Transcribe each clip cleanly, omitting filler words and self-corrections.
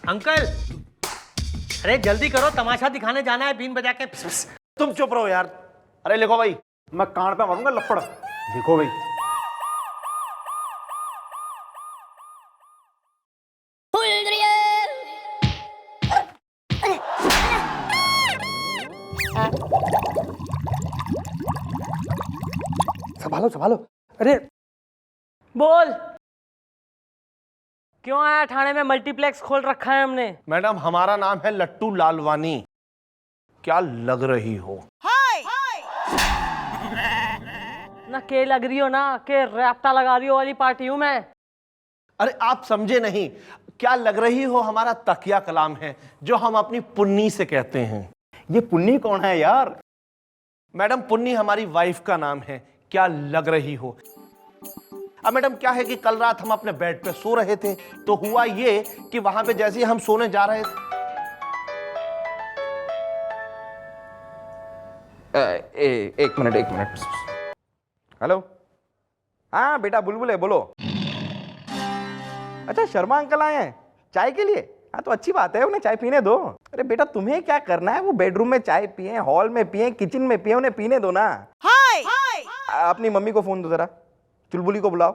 Uncle, अरे जल्दी करो, तमाशा दिखाने जाना है बीन बजा के। तुम चुप रहो यार। अरे लिखो भाई, मैं कान पे मारूंगा लपड़। लिखो भाई। संभालो संभालो। अरे बोल, क्यों आया थाने में? मल्टीप्लेक्स खोल रखा है हमने। मैडम, हमारा नाम है लट्टू लालवानी। क्या लग रही हो? ना के लग रही हो ना के रैप्टा लगा रही हो वाली पार्टी हूं मैं। अरे आप समझे नहीं। क्या लग रही हो हमारा तकिया कलाम है जो हम अपनी पुन्नी से कहते हैं। ये पुन्नी कौन है यार? मैडम, पुन्नी हमारी वाइफ का नाम है। क्या लग रही हो? अब मैडम क्या है कि कल रात हम अपने बेड पे सो रहे थे, तो हुआ ये कि वहां पे जैसे ही हम सोने जा रहे थे। एक मिनट। हेलो, हाँ बेटा बुलबुल है, बोलो। अच्छा, शर्मा अंकल आए हैं चाय के लिए? हाँ तो अच्छी बात है, उन्हें चाय पीने दो। अरे बेटा, तुम्हें क्या करना है? वो बेडरूम में चाय पिए, हॉल में पिए, किचन में पिए, उन्हें पीने दो ना। हाय अपनी मम्मी को फोन दो जरा, चुलबुली को बुलाओ।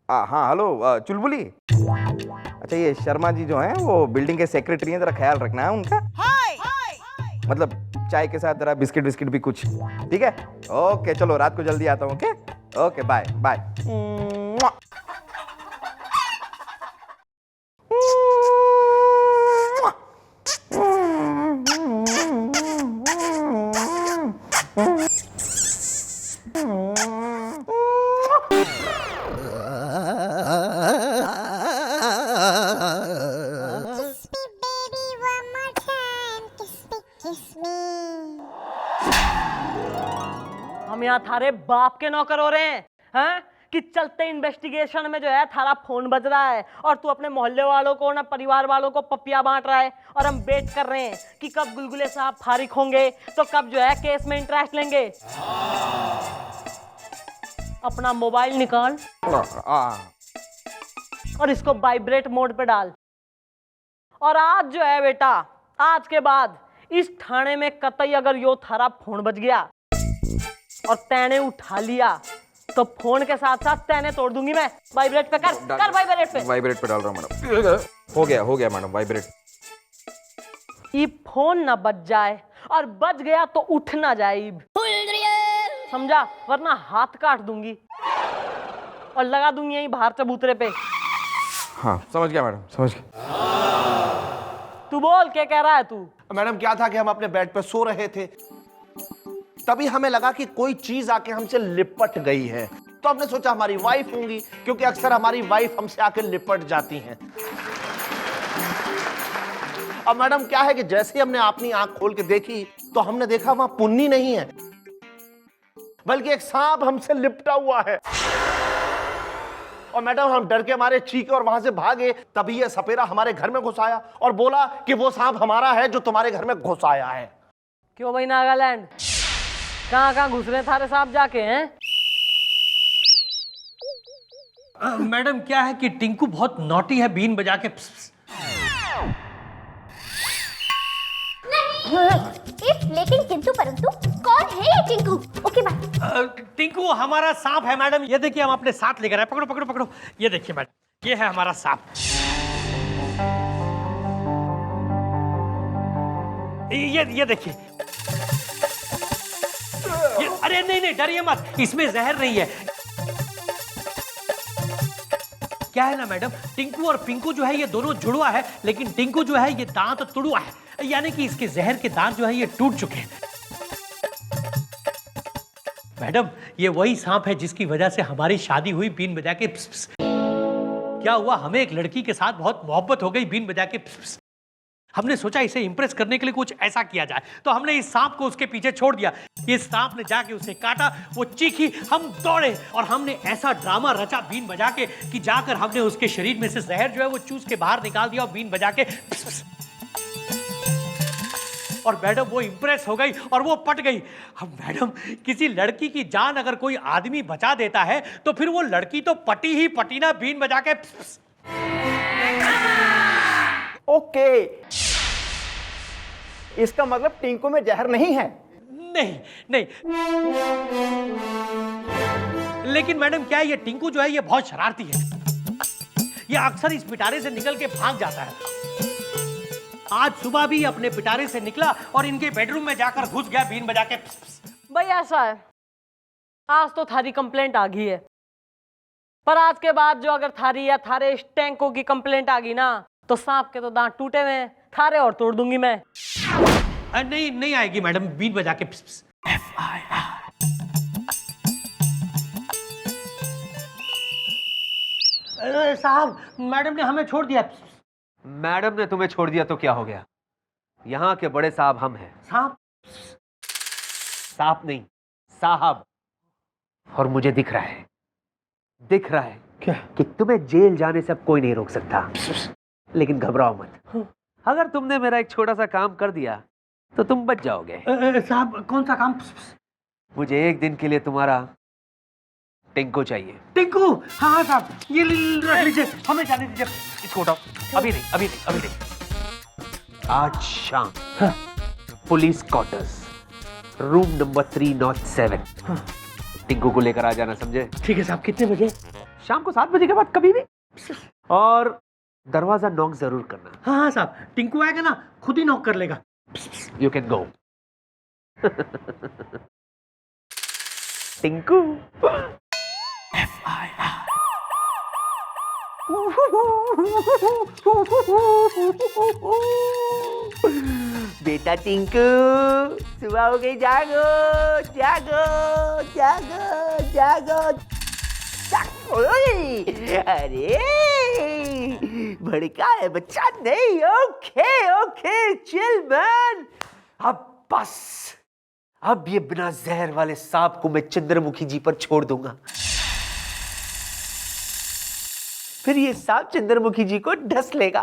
हाँ हेलो चुलबुली। अच्छा, ये शर्मा जी जो हैं वो बिल्डिंग के सेक्रेटरी हैं, जरा ख्याल रखना है उनका। मतलब चाय के साथ जरा बिस्किट विस्किट भी कुछ, ठीक है? ओके चलो, रात को जल्दी आता हूँ। Okay okay, bye bye. हम यहाँ थारे बाप के नौकर हो रहे हैं कि चलते इन्वेस्टिगेशन में जो है थारा फोन बज रहा है और तू अपने मोहल्ले वालों को ना परिवार वालों को पपिया बांट रहा है, और हम वेट कर रहे हैं कि कब गुलगुले साहब फारिग होंगे तो कब जो है केस में इंटरेस्ट लेंगे। अपना मोबाइल निकाल और इसको वाइब्रेट मोड पे डाल। और आज जो है बेटा, आज के बाद इस थाने में कतई अगर यो थारा फोन बज गया और तैने उठा लिया तो फोन के साथ साथ तैने तोड़ दूंगी मैं। वाइब्रेट पे कर वाइब्रेट पे डाल रहा हूँ मैडम। हो गया मैडम, वाइब्रेट। ये फोन ना बज जाए, और बज गया तो उठ ना जाए, समझा? वरना हाथ काट दूंगी और लगा दूंगी यहीं बाहर चबूतरे पे। हाँ समझ गया मैडम, समझ गया। तू बोल, क्या कह रहा है तू? मैडम क्या था कि हम अपने बेड पे सो रहे थे, तभी हमें लगा कि कोई चीज आके हमसे लिपट गई है, तो हमने सोचा हमारी वाइफ होंगी, क्योंकि अक्सर हमारी वाइफ हमसे आके लिपट जाती हैं। अब मैडम क्या है कि जैसे ही हमने अपनी आंख खोल के देखी तो हमने देखा वहां पुन्नी नहीं है, बल्कि एक सांप हमसे लिपटा हुआ है। और मैडम हम डर के मारे चीखे और वहां से भागे, तभी ये सपेरा हमारे घर में घुस आया और बोला कि वो सांप हमारा है जो तुम्हारे घर में घुस आया है। क्यों भाई नागालैंड, कहाँ घुस रहे थारे सांप जाके हैं? मैडम क्या है कि टिंकू बहुत नॉटी है, बीन बजा के लेकिन किंतु परंतु कौन है ये टिंकू? Okay bye. टिंकू हमारा सांप है मैडम, ये देखिए हम अपने साथ लेकर आए। पकड़ो पकड़ो पकड़ो, ये देखिए मैडम, ये है हमारा सांप। ये देखिए। अरे नहीं डरिए मत, इसमें जहर नहीं है। क्या है ना मैडम, टिंकू और पिंकू जो है ये दोनों जुड़वा है, लेकिन टिंकू जो है ये दांत तुड़वा है, यानी कि इसके जहर के दांत जो है ये टूट चुके हैं। मैडम ये वही सांप है जिसकी वजह से हमारी शादी हुई बीन बजा के। क्या हुआ, हमें एक लड़की के साथ बहुत मोहब्बत हो गई बीन बजा के। हमने सोचा इसे इंप्रेस करने के लिए कुछ ऐसा किया जाए, तो हमने इस सांप को उसके पीछे छोड़ दिया। इस सांप ने जाके उसे काटा, वो चीखी, हम दौड़े और हमने ऐसा ड्रामा रचा बीन बजा के कि जाकर हमने उसके शरीर में से जहर जो है वो चूस के बाहर निकाल दिया और बीन बजा के। और मैडम वो इम्प्रेस हो गई और वो पट गई। अब मैडम किसी लड़की की जान अगर कोई आदमी बचा देता है तो फिर वो लड़की तो पटी ही पटी ना, बीन बजा के। ओके, इसका मतलब टिंकू में जहर नहीं है। नहीं नहीं, लेकिन मैडम क्या है, ये टिंकू जो है ये बहुत शरारती है। ये अक्सर इस पिटारे से निकल के भाग जाता है। आज सुबह भी अपने पिटारे से निकला और इनके बेडरूम में जाकर घुस गया बीन बजा के। भाई ऐसा है, आज तो थारी कंप्लेंट आ गई है, पर आज के बाद जो अगर थारी या थारे इस टैंको की कंप्लेंट आ गई ना, तो सांप के तो दांत टूटे हुए हैं, थारे और तोड़ दूंगी मैं। नहीं नहीं आएगी मैडम, बीन बजा के। साहब मैडम ने हमें छोड़ दिया। मैडम ने तुम्हें छोड़ दिया तो क्या हो गया? यहाँ के बड़े साहब हम हैं। साहब? साहब नहीं, साहब। और मुझे दिख रहा है क्या? कि तुम्हें जेल जाने से अब कोई नहीं रोक सकता। लेकिन घबराओ मत, अगर तुमने मेरा एक छोटा सा काम कर दिया तो तुम बच जाओगे। साहब कौन सा काम? मुझे एक दिन के लिए तुम्हारा टिंकू चाहिए। टिंकू? हाँ साहब, ये रख लीजिए, हमें जाने दीजिए। इसको उठाओ। अभी नहीं। आज शाम police quarters, room number 307। Tinku को लेकर आ जाना, समझे? ठीक है साहब। कितने बजे? शाम को 7 बजे के बाद कभी भी। और दरवाजा नॉक जरूर करना। हाँ साहब, टिंकू आएगा ना खुद ही नॉक कर लेगा। You can go. टिंकू। बेटा टिंकू, सुबह हो गई, जागो जागो जागो जागो जागो। अरे भड़का है बच्चा नहीं। Okay okay, chill man. अब बस, अब ये बिना जहर वाले सांप को मैं चंद्रमुखी जी पर छोड़ दूंगा। फिर ये सांप चंद्रमुखी जी को ढस लेगा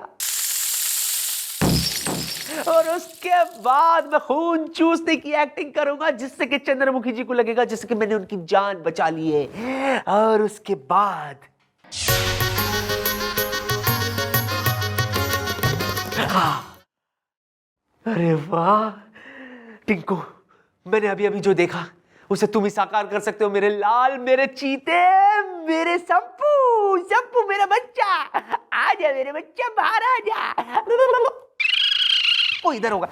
और उसके बाद मैं खून चूसने की एक्टिंग करूंगा, जिससे कि चंद्रमुखी जी को लगेगा जैसे कि मैंने उनकी जान बचा ली है। और उसके बाद अरे वाह टिंकू, मैंने अभी अभी जो देखा उसे तुम ही साकार कर सकते हो। मेरे लाल, मेरे चीते, मेरे संपू, संपू मेरा बच्चा, आजा मेरे बच्चा, बाहर आजा। वो इधर होगा,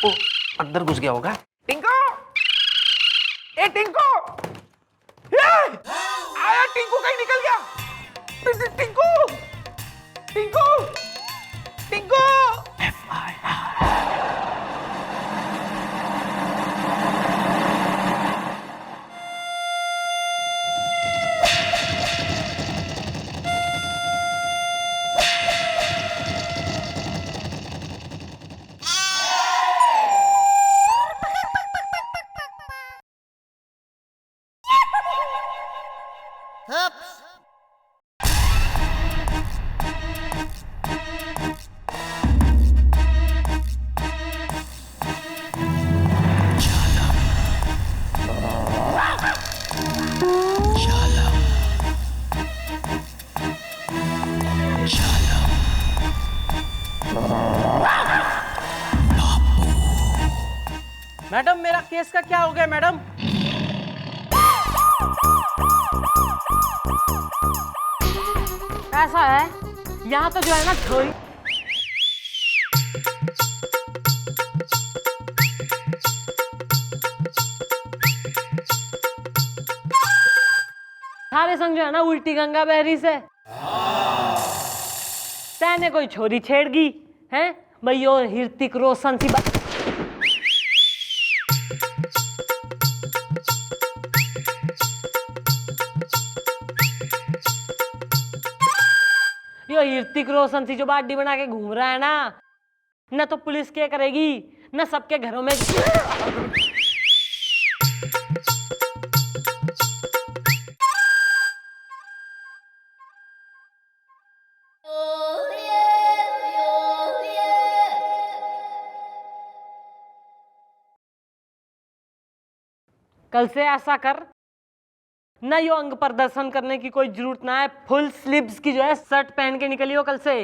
ओ अंदर घुस गया होगा। टिंकू, ए टिंकू, आया टिंकू, कहीं निकल गया। टिंकू, टिंकू, टिंकू। मैडम मेरा केस का क्या हो गया मैडम? ऐसा है, यहाँ तो जो है ना छोरी सारे संग जो है ना उल्टी गंगा बहरी से तैने कोई छोरी छेड़गी हैं भाई, और ऋतिक रोशन सी बात। यो ऋतिक रोशन सी जो बाडी बना के घूम रहा है ना तो पुलिस क्या करेगी, ना सबके घरों में। कल से ऐसा कर, न यो अंग प्रदर्शन करने की कोई जरूरत ना है, फुल स्लीव्स की जो है शर्ट पहन के निकलियो कल से।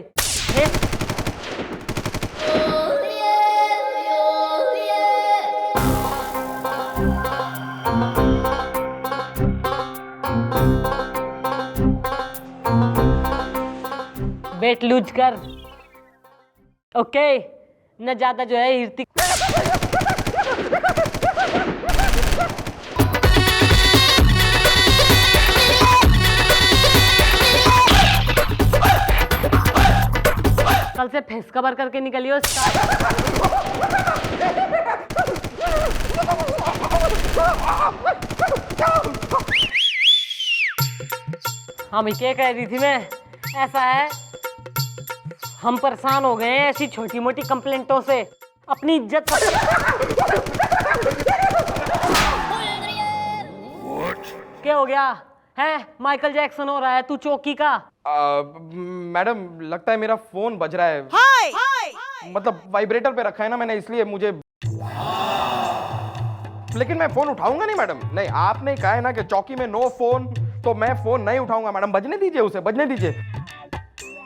वेट लूज कर, ओके? न ज्यादा जो है हीर्ति। कल से फेस कवर करके निकलियो। हम क्या कह रही थी मैं, ऐसा है हम परेशान हो गए हैं ऐसी छोटी मोटी कंप्लेंटों से, अपनी इज्जत। क्या हो गया है? माइकल जैक्सन हो रहा है तू चौकी का। मैडम लगता है मेरा फोन बज रहा है। मतलब वाइब्रेटर पे रखा है ना मैंने, इसलिए मुझे। लेकिन मैं फोन उठाऊंगा नहीं मैडम। नहीं, आपने कहा है ना कि चौकी में नो फोन, तो मैं फोन नहीं उठाऊंगा मैडम। बजने दीजिए उसे, बजने दीजिए।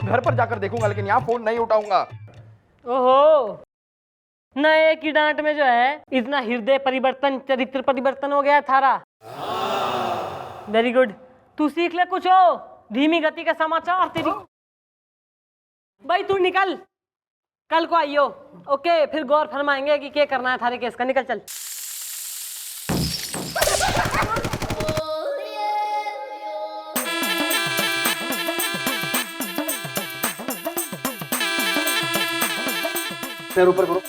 घर पर जाकर देखूंगा, लेकिन यहाँ फोन नहीं उठाऊंगा। ओहो, नए की डांट में जो है इतना हृदय परिवर्तन, चरित्र परिवर्तन हो गया थारा। वेरी गुड, तू सीख ले कुछ हो। धीमी गति का समाचार तेरी। भाई तू निकल, कल को आइयो, ओके? फिर गौर फरमाएंगे कि क्या करना है थारे केस का। निकल चल। पैर ऊपर करो।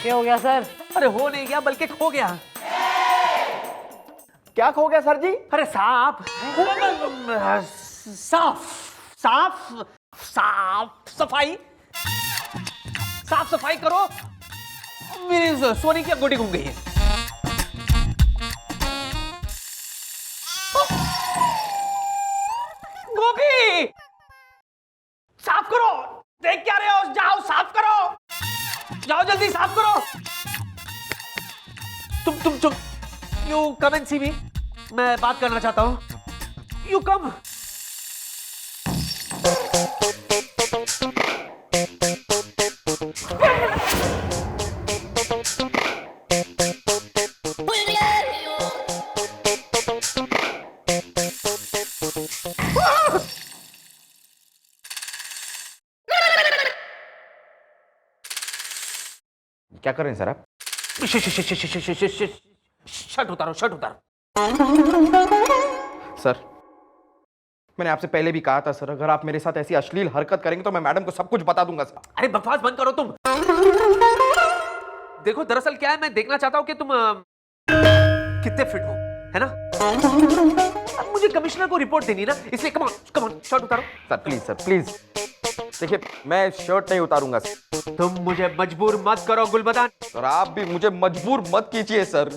क्या हो गया सर? अरे हो नहीं गया बल्कि खो गया। क्या खो गया सर जी? अरे साफ साफ साफ साफ सफाई, साफ सफाई करो। मेरी सोनी की अंगूठी घूम गई है। गोभी साफ करो। देख क्या रहे हो? जाओ साफ करो, जाओ जल्दी साफ करो। तुम यू कम एंड सी मी। मैं बात करना चाहता हूं। You come. क्या कर रहे हैं सर आप? शर्ट उतारो, शर्ट उतारो। सर मैंने आपसे पहले भी कहा था सर, अगर आप मेरे साथ ऐसी अश्लील हरकत करेंगे तो मैं मैडम को सब कुछ बता दूंगा सर। अरे बकवास बंद करो तुम। देखो दरअसल क्या है, मैं देखना चाहता हूं कि तुम कितने फिट हो, है ना? अब मुझे कमिश्नर को रिपोर्ट देनी ना, इसलिए कम ऑन शर्ट उतारो। Sir please, sir please. देखिए मैं शर्ट नहीं उतारूंगा सर। तुम मुझे मजबूर मत करो गुलबदन। और आप भी मुझे मजबूर मत कीजिए सर।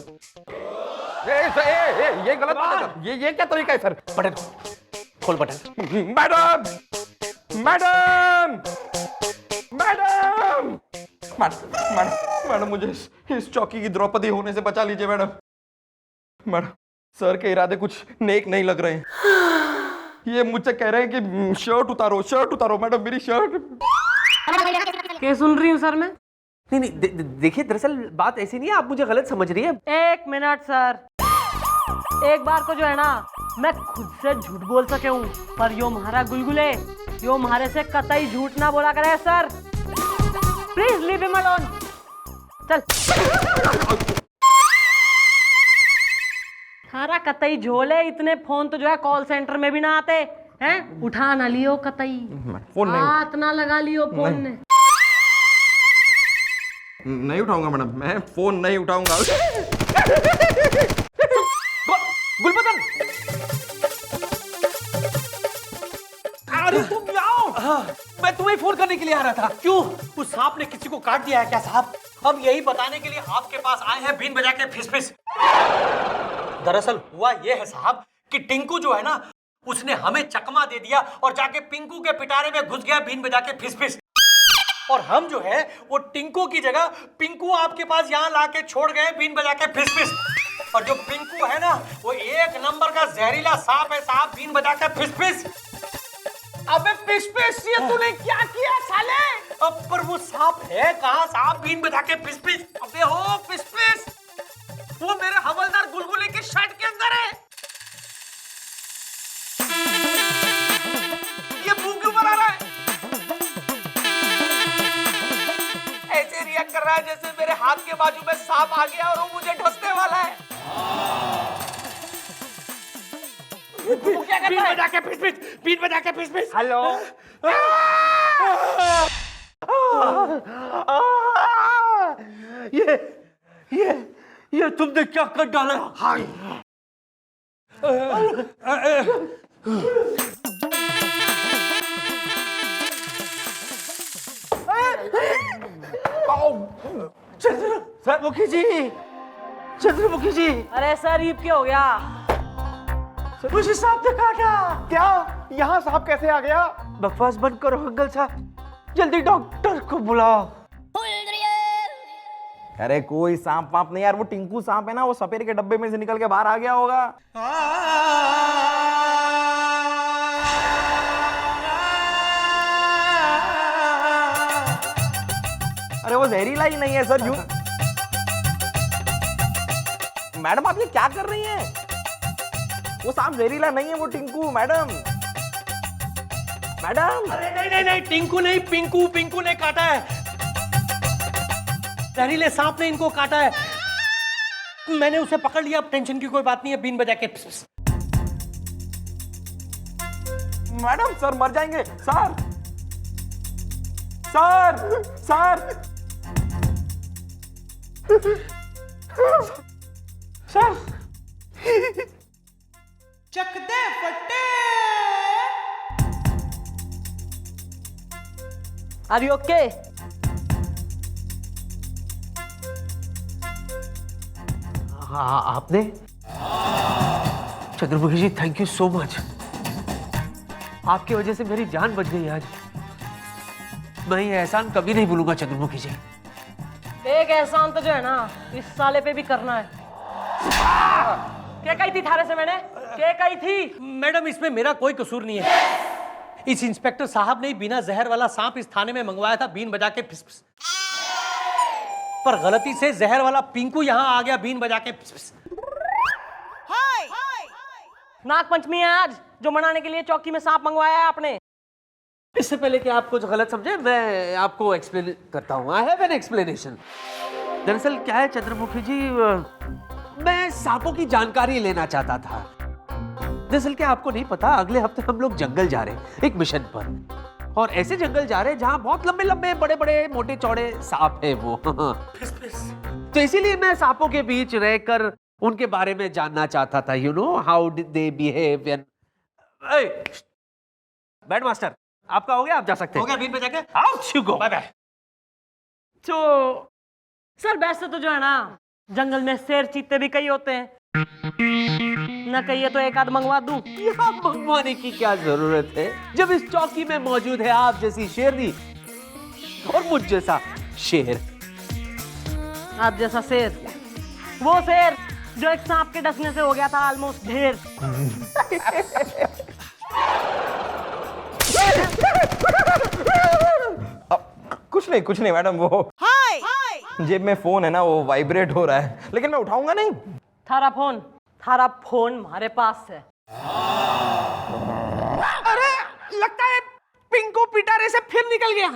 ये गलत बात है सर। ये क्या तरीका है सर? बटन खोल, button. Madam madam madam madam madam मुझे इस चौकी की द्रौपदी होने से बचा लीजिए मैडम। मैडम सर के इरादे कुछ नेक नहीं लग रहे हैं। ये मुझसे कह रहे हैं कि शर्ट उतारो, शर्ट उतारो। मैडम मेरी शर्ट। क्या सुन रही हूँ सर मैं? नहीं देखिए दरअसल बात ऐसी नहीं है, आप मुझे गलत समझ रही है। एक मिनट सर, एक बार को जो है ना मैं खुद से झूठ बोल सके हूँ, पर यो म्हारा गुलगुले यो म्हारे से कतई झूठ ना बोला करे sir. Please leave him alone. चल। सारा कतई झोले, इतने फोन तो जो है कॉल सेंटर में भी ना आते हैं। उठा ना लियो कतई, फोन हाथ ना लगा लियो फोन ने। नहीं उठाऊंगा मैडम, मैं फोन नहीं उठाऊंगा। गुलबदन, अरे तुम आओ। मैं तुम्हें फोन करने के लिए आ रहा था। क्यों? उस सांप ने किसी को काट दिया है क्या साहब? हम यही बताने के लिए आपके पास आए हैं बीन बजा के फिस फिस। दरअसल हुआ ये है साहब कि टिंकू जो है ना, उसने हमें चकमा दे दिया और जाके पिंकू के पिटारे में घुस गया बीन बजा के फिस फिस। और हम जो है वो टिंकू की जगह पिंकू आपके पास यहाँ ला के छोड़ गए बीन बजा के फिस फिस। और जो पिंकू है ना वो एक नंबर का जहरीला सांप है साहब, बीन बजा के फिस फिस। अबे फिश फिश, ये तूने क्या किया साले? अब पर वो सांप है कहाँ साहब, बीन बजा के फिस फिस। अबे हो फिश फिश, वो मेरे हवलदार गुलगुले के शर्ट के अंदर है। ये मुंह क्यों बना रहा है? ऐसे रिएक्ट कर रहा है जैसे मेरे हाथ के बाजू में सांप आ गया और वो मुझे डसने वाला है। वो क्या कर बीन रहा है? बजा के फिस फिस, बीन बजा के फिस फिस। हेलो। ये तुमने क्या कर डाला? हाय चंद्रमुखी जी, चंद्रमुखी जी, अरे सर ये क्या हो गया? मुझे सांप ने काटा। क्या यहाँ सांप कैसे आ गया? बकवास बंद करो अंकल साहब, जल्दी डॉक्टर को बुलाओ। अरे कोई सांप वाप नहीं यार, वो टिंकू सांप है ना, वो सपेरे के डब्बे में से निकल के बाहर आ गया होगा। अरे वो जहरीला ही नहीं है सर। यूं मैडम आप ये क्या कर रही हैं? वो सांप जहरीला नहीं है, वो टिंकू मैडम। मैडम अरे नहीं नहीं नहीं, टिंकू नहीं, पिंकू, पिंकू ने काटा है। जहरीले सांप ने इनको काटा है। मैंने उसे पकड़ लिया, अब टेंशन की कोई बात नहीं है, बीन बजा के। मैडम सर मर जाएंगे सर। सर सर सर चक दे फटे। Are you okay? हाँ आपने? Chandramukhi ji thank you so much, आपकी वजह से मेरी जान बच गई आज। मैं ये एहसान कभी नहीं भूलूंगा चंद्रमुखी जी। एक एहसान तो जो है ना इस साले पे भी करना है। क्या कही थी थारे से मैंने? क्या कही थी? मैडम इसमें मेरा कोई कसूर नहीं है। इस इंस्पेक्टर साहब ने बिना जहर वाला सांप इस थाने में मंगवाया था बीन बजा के फिस फिस। पर गलती से जहर वाला पिंकू यहाँ आ गया बीन बजा के फिस फिस। नाग पंचमी है आज, जो मनाने के लिए चौकी में सांप मंगवाया है आपने। इससे पहले कि आप कुछ गलत समझे, मैं आपको एक्सप्लेन करता हूँ। I have an explanation. दरअसल क्या है चंद्रमुखी जी, मैं सांपों की जानकारी लेना चाहता था। दरअसल क्या आपको नहीं पता, अगले हफ्ते हम लोग जंगल जा रहे हैं एक मिशन पर, और ऐसे जंगल जा रहे हैं जहाँ बहुत लंबे लंबे बड़े बड़े मोटे चौड़े सांप है वो। तो इसीलिए मैं सांपों के बीच रहकर उनके बारे में जानना चाहता था। You know how did they behave. Bad master आपका हो गया, आप जा सकते हैं। हो गया बीन बजा के? Out you go. Bye bye. तो सर वैसे तो जो है ना जंगल में शेर चीते भी कई होते हैं, ना कहिए तो एक आध मंगवा दूं। यहाँ मंगवाने की क्या जरूरत है जब इस चौकी में मौजूद है आप जैसी शेरनी और मुझ जैसा शेर। आप जैसा शेर, वो शेर जो एक सांप के डसने से हो गया था ऑलमोस्ट ढेर। कुछ नहीं मैडम, वो जेब में फोन है ना, वो वाइब्रेट हो रहा है, लेकिन मैं उठाऊंगा नहीं। थारा फोन हमारे पास है। अरे लगता है पिंकू पिटारे से फिर निकल गया।